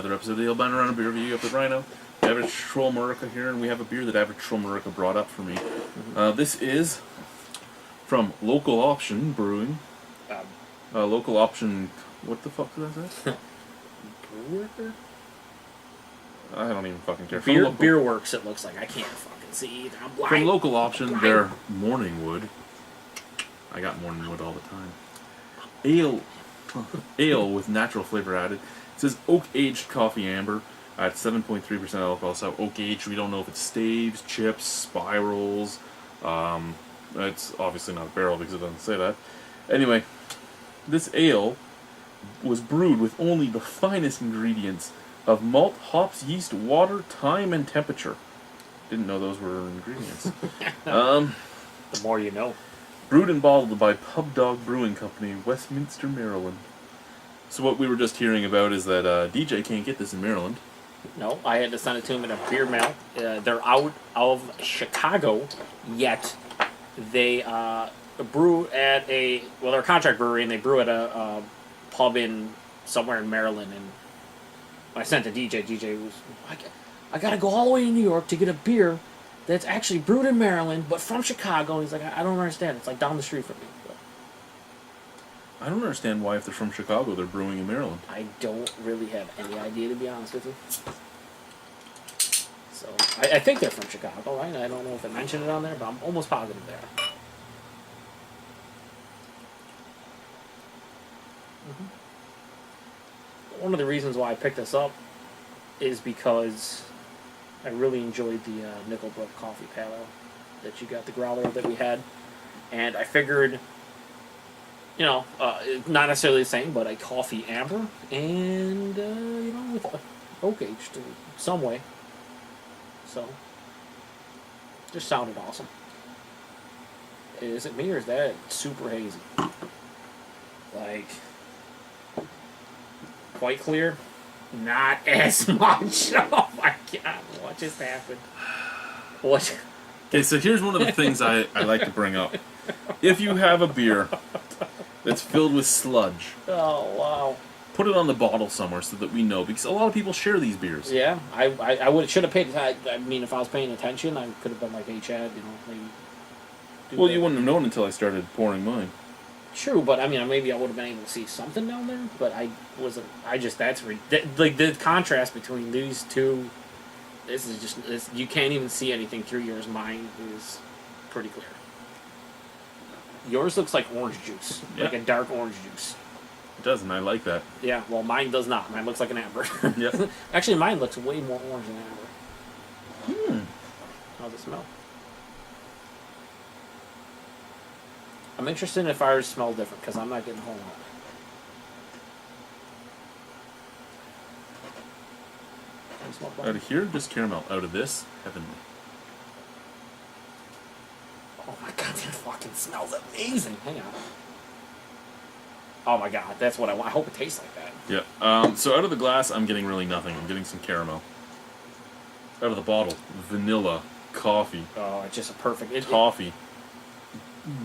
another episode of the Albino Rhino Beer Review up with Rhino. Average Troll Murica here, and we have a beer that Average Troll Murica brought up for me. This is from Local Option Brewing. Local Option... What the fuck is that? Brewer? I don't even fucking care. Beer Works, it looks like. I can't fucking see either. I'm blind. From Local Option, they're Morning Wood. I got Morning Wood all the time. Ale with natural flavor added. It says oak-aged coffee amber at 7.3% alcohol. So oak-aged, we don't know if it's staves, chips, spirals. It's obviously not a barrel because it doesn't say that. Anyway, this ale was brewed with only the finest ingredients of malt, hops, yeast, water, thyme, and temperature. Didn't know those were ingredients. The more you know. Brewed and bottled by Pub Dog Brewing Company, Westminster, Maryland. So what we were just hearing about is that DJ can't get this in Maryland. No, I had to send it to him in a beer mail. They're out of Chicago, yet they brew at they're a contract brewery, and they brew at a pub in somewhere in Maryland. And when I sent it to DJ was, I gotta go all the way to New York to get a beer that's actually brewed in Maryland, but from Chicago. And he's like, I don't understand. It's like down the street from me. But I don't understand why, if they're from Chicago, they're brewing in Maryland. I don't really have any idea, to be honest with you. So, I think they're from Chicago, right? I don't know if I mentioned it on there, but I'm almost positive they are. One of the reasons why I picked this up is because I really enjoyed the Nickelbrook Coffee Pale Ale that you got, the growler that we had. And I figured, not necessarily the same, but a coffee amber and, with oak aged in some way. So, just sounded awesome. Is it me or is that super hazy? Like, quite clear? Not as much. Oh my god, what just happened? What? Okay, so here's one of the things I like to bring up. If you have a beer that's filled with sludge, oh wow, put it on the bottle somewhere so that we know, because a lot of people share these beers. Yeah, I should have paid. I mean, if I was paying attention, I could have been like, "Hey, Chad, maybe." Well, you wouldn't have known until I started pouring mine. True, but I mean, maybe I would have been able to see something down there. But I wasn't. Like the contrast between these two. This is just you can't even see anything through yours. Mine is pretty clear. Yours looks like orange juice, like a dark orange juice. It does, and I like that. Yeah, well, mine does not. Mine looks like an amber. Yeah. Actually, mine looks way more orange than amber. How's it smell? I'm interested in if ours smell different, because I'm not getting a whole lot. Out of here, just caramel. Out of this, heavenly. Oh my god, that fucking smells amazing. Hang on. Oh my god, that's what I want. I hope it tastes like that. Yeah. So out of the glass, I'm getting really nothing. I'm getting some caramel. Out of the bottle, vanilla, coffee. Oh, it's just a perfect... Toffee.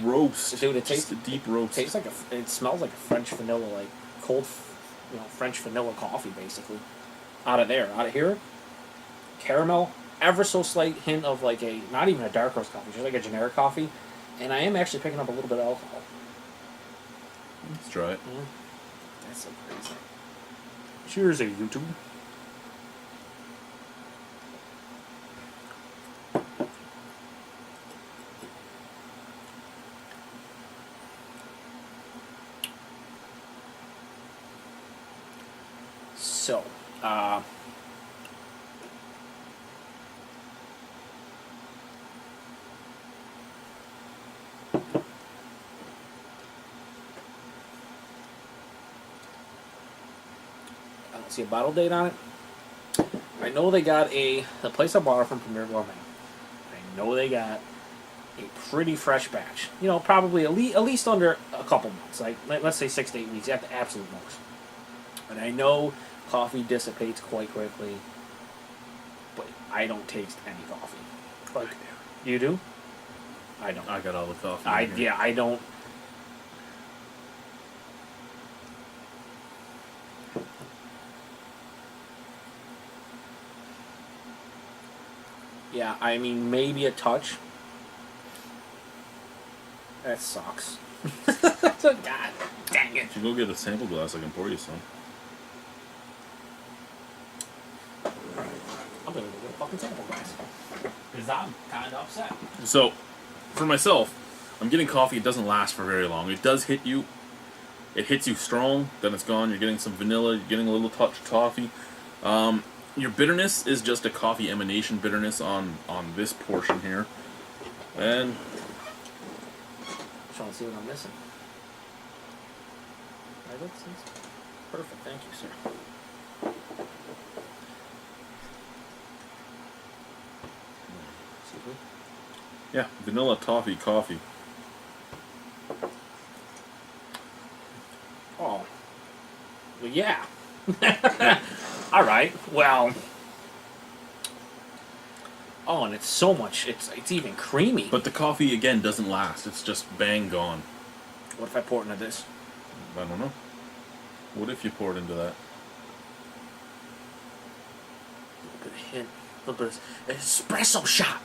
Roast. Dude, it tastes... Just a deep roast. It tastes like it smells like a French vanilla, like cold, French vanilla coffee, basically. Out of there. Out of here, caramel, ever so slight hint of like not even a dark roast coffee, just like a generic coffee. And I am actually picking up a little bit of alcohol. Let's try it. Yeah. That's so crazy. Cheers, YouTube. So, I don't see a bottle date on it. I know they got the place I bought it from, Premier Gourmet. I know they got a pretty fresh batch. Probably at least under a couple months. Like, let's say 6 to 8 weeks at the absolute most. And I know coffee dissipates quite quickly, but I don't taste any coffee. Like, you do? I don't. I got all the coffee. I don't. Yeah, I mean, maybe a touch. That sucks. God dang it. If you go get a sample glass, I can pour you some. Alright, I'm gonna go get a fucking sample glass. Because I'm kind of upset. So, for myself, I'm getting coffee. It doesn't last for very long. It does hit you. It hits you strong, then it's gone. You're getting some vanilla. You're getting a little touch of toffee. Your bitterness is just a coffee emanation bitterness on this portion here. And Trying to see what I'm missing. Right, that's perfect. Thank you, sir. Excuse me. yeah, vanilla toffee coffee. Oh. Well, yeah. All right. Well. Oh, and it's so much. It's even creamy. But the coffee, again, doesn't last. It's just bang gone. What if I pour it into this? I don't know. What if you poured into that? A little bit of hint. A little bit of espresso shot.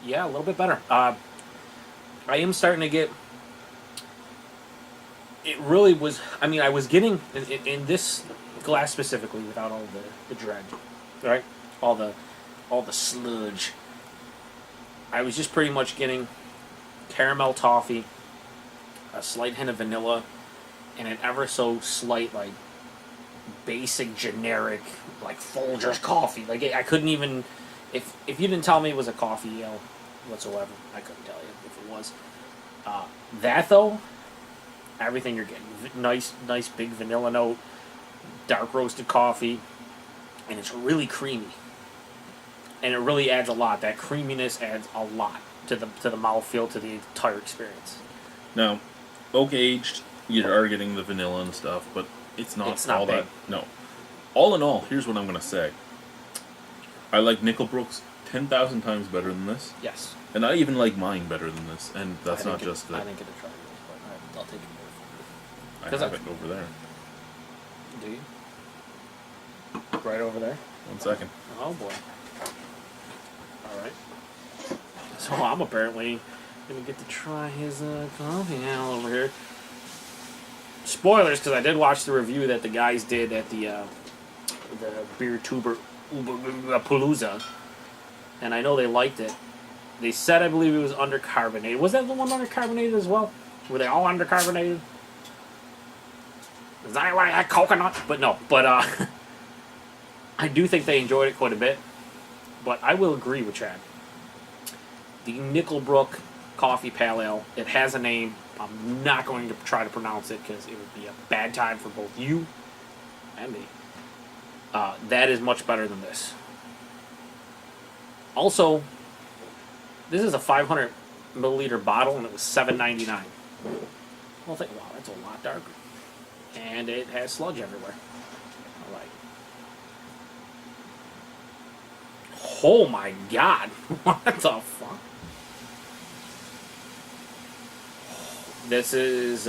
Yeah, a little bit better. I am starting to get. It really was. I mean, I was getting in this glass specifically, without all the dredge, right? All the sludge. I was just pretty much getting caramel toffee, a slight hint of vanilla, and an ever so slight like basic generic like Folgers coffee. Like I couldn't even. If you didn't tell me it was a coffee ale whatsoever, I couldn't tell you if it was. That though, everything you're getting, nice big vanilla note, dark roasted coffee, and it's really creamy. And it really adds a lot. That creaminess adds a lot to the mouthfeel, to the entire experience. Now, oak aged, you are getting the vanilla and stuff, but it's not all big. that. No. All in all, here's what I'm going to say. I like Nickelbrook's 10,000 times better than this. Yes. And I even like mine better than this. And that's not just I that. didn't get to try this, but I'll take it. I have it over there. Do you? Right over there? 1 second. Oh boy. Alright. So I'm apparently gonna get to try his coffee now over here. Spoilers, because I did watch the review that the guys did at the Beer Tuber Palooza, and I know they liked it. They said, I believe it was undercarbonated. Was that the one undercarbonated as well? Were they all undercarbonated? Is that why I had coconut? But no. But I do think they enjoyed it quite a bit. But I will agree with Chad. The Nickelbrook Coffee Pale Ale, it has a name. I'm not going to try to pronounce it because it would be a bad time for both you and me. That is much better than this. Also, this is a 500 milliliter bottle, and it was $7.99. Well, think, wow, that's a lot darker, and it has sludge everywhere. All right. Oh my God! What the fuck? This is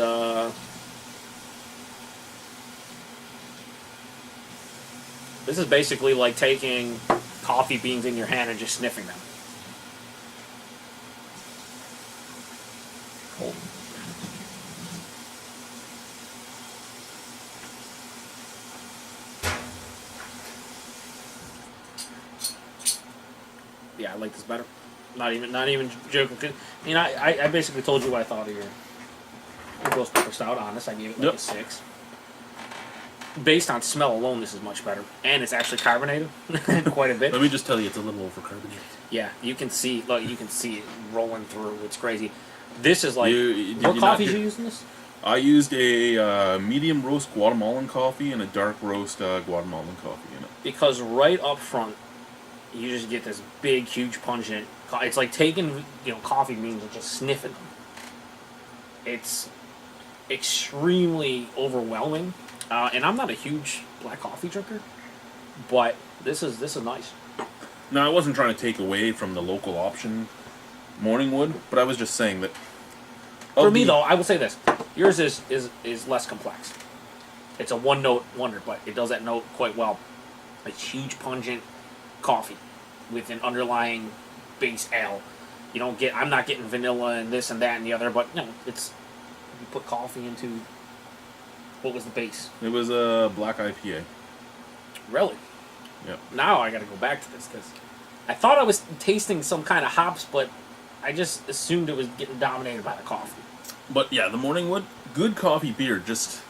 This is basically like taking coffee beans in your hand and just sniffing them. Yeah, I like this better. Not even joking. You know, I basically told you what I thought of your roast pepper stout. Honest, I gave it like a 6. Based on smell alone, this is much better, and it's actually carbonated quite a bit. Let me just tell you, it's a little overcarbonated. Yeah, you can see. Look, you can see it rolling through. It's crazy. This is like. What coffee you using this? I used a medium roast Guatemalan coffee and a dark roast Guatemalan coffee in it. Because right up front, you just get this big, huge pungent. It's like taking coffee beans and just sniffing them. It's extremely overwhelming, and I'm not a huge black coffee drinker, but this is nice. Now, I wasn't trying to take away from the local option Morning wood, but I was just saying that. For me, though, I will say this: yours is less complex. It's a one-note wonder, but it does that note quite well. It's huge, pungent coffee with an underlying base ale. You don't get. I'm not getting vanilla and this and that and the other, but no, it's you put coffee into. What was the base? It was a black IPA. Really? Yep. Now I got to go back to this because I thought I was tasting some kind of hops, but I just assumed it was getting dominated by the coffee. But yeah, the morning wood, good coffee beer. Just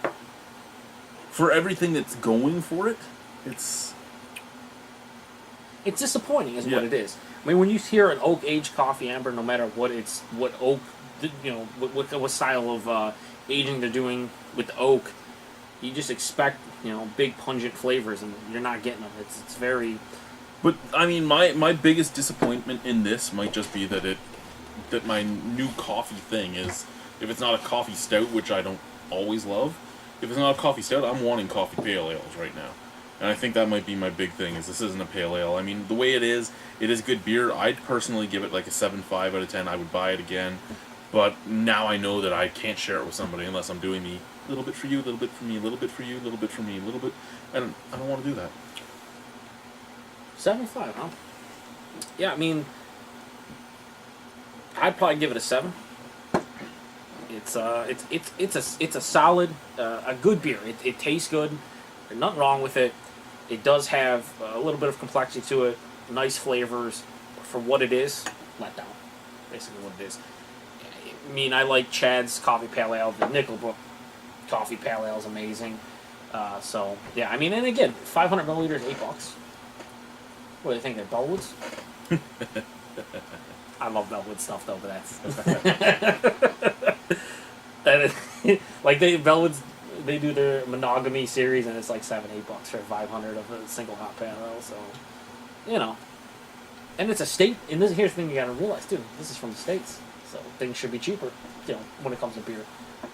for everything that's going for it, it's disappointing, is Yeah. what it is. I mean, when you hear an oak aged coffee amber, no matter what oak, what style of aging they're doing with the oak, you just expect big pungent flavors, and you're not getting them. It's very. But I mean, my biggest disappointment in this might just be that my new coffee thing is, if it's not a coffee stout, which I don't always love, if it's not a coffee stout, I'm wanting coffee pale ales right now. And I think that might be my big thing, is this isn't a pale ale. I mean, the way it is good beer. I'd personally give it like a 7.5 out of 10. I would buy it again. But now I know that I can't share it with somebody unless I'm doing the little bit for you, little bit for me, little bit for you, little bit for me, little bit. I don't want to do that. 7.5, huh? Yeah, I mean, I'd probably give it a 7. It's a solid, a good beer. It tastes good. There's nothing wrong with it. It does have a little bit of complexity to it. Nice flavors. For what it is, let down. Basically what it is. I mean, I like Chad's Coffee Pale Ale. The Nickelbrook Coffee Pale Ale is amazing. So, yeah, I mean, and again, 500 milliliters, $8. What do you think, they're Bellwoods? I love Bellwood stuff, though, but that's... Bellwoods, they do their monogamy series, and it's like $7-8 for 500 of a single hop pale ale, so, And it's a state, and here's the thing you gotta realize, too. This is from the States, so things should be cheaper, when it comes to beer.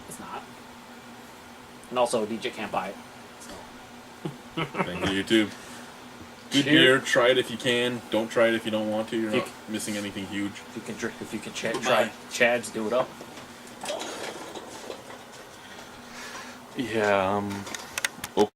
It's not. And also, DJ can't buy it. So. Thank you, YouTube. Good beer. Try it if you can. Don't try it if you don't want to. You're not missing anything huge. If you can try Chad's, do it up. Yeah.